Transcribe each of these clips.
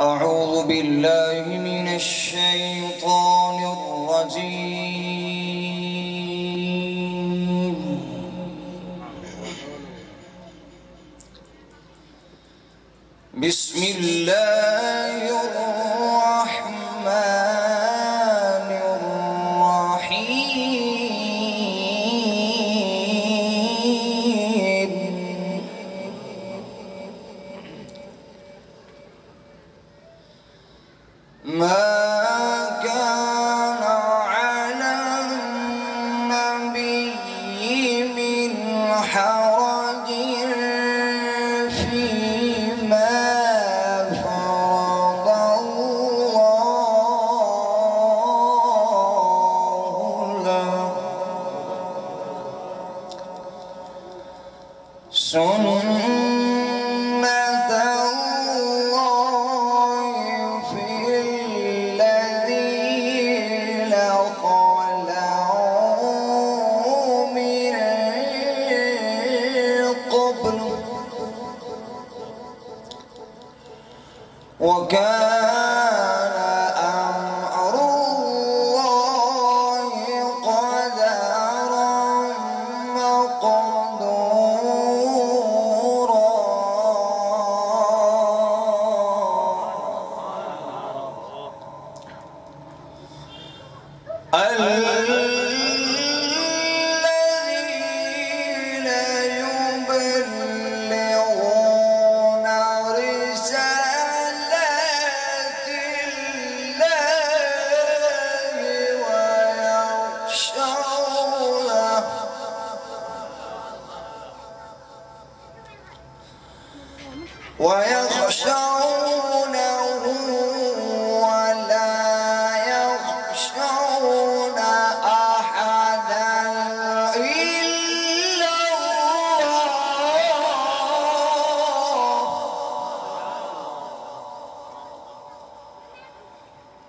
أعوذ بالله من الشيطان الرجيم. بسم الله الرحمن الرحيم. ما كان على النبي من حرج فيما فرض الله له. سنة الله في الذين خلوا من قبل وكان أمر الله قدرا مقدورا. الذين يبلغون رسالات الله ويخشونه ولا يخشون أحدا إلا الله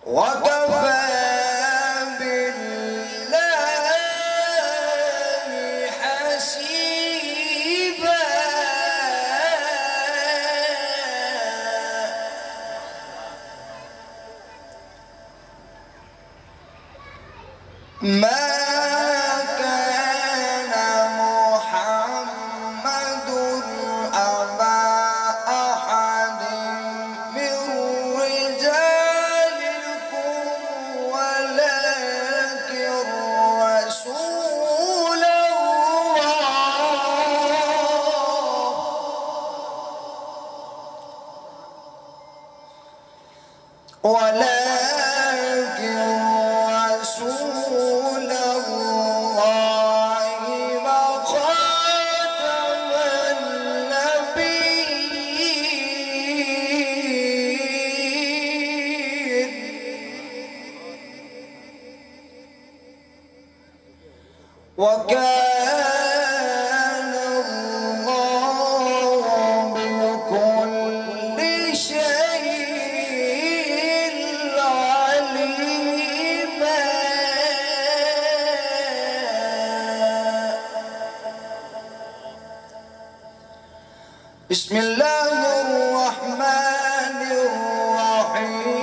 وكفى بالله حسيبا. ما كان محمد أبا أحد من رجالكم ولكن رسول الله وخاتم النبيين. وكان الله بكل شيء عليما. بسم الله الرحمن الرحيم.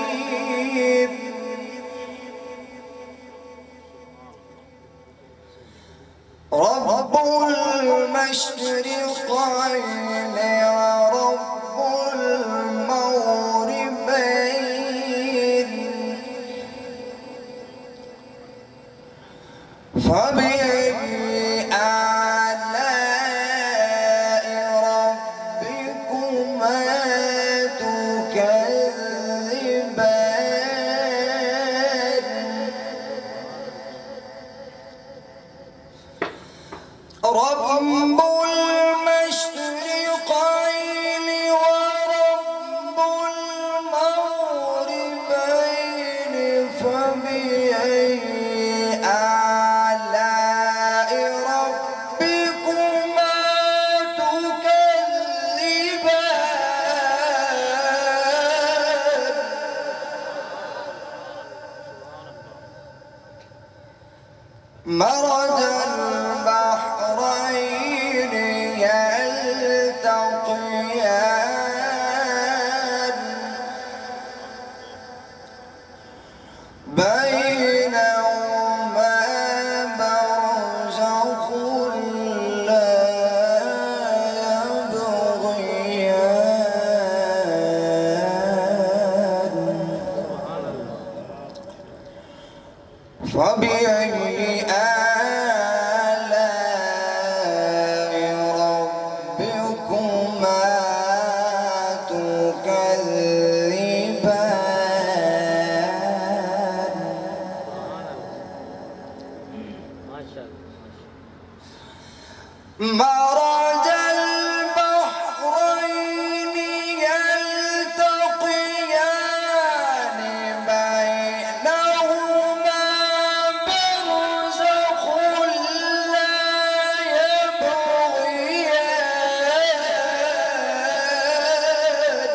رب المشرقين ورب المغربين فبأي آلاء ربكما تكذبان. رب المشرقين ورب المغربين فبأي آلاء ربكما تكذبان. مرج البحرين يلتقيان فبأي آلاء ربكما تكذبان مرج البحرين يلتقيان بينهما برزخ لا يبغيان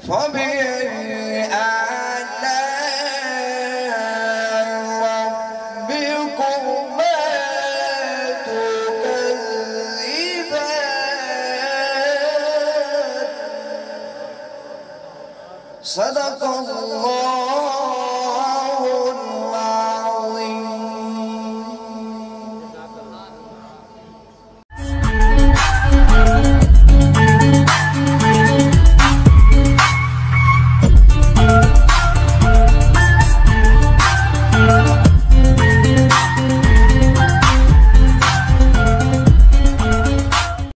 فبأي آلاء ربكما تكذبان صدق الله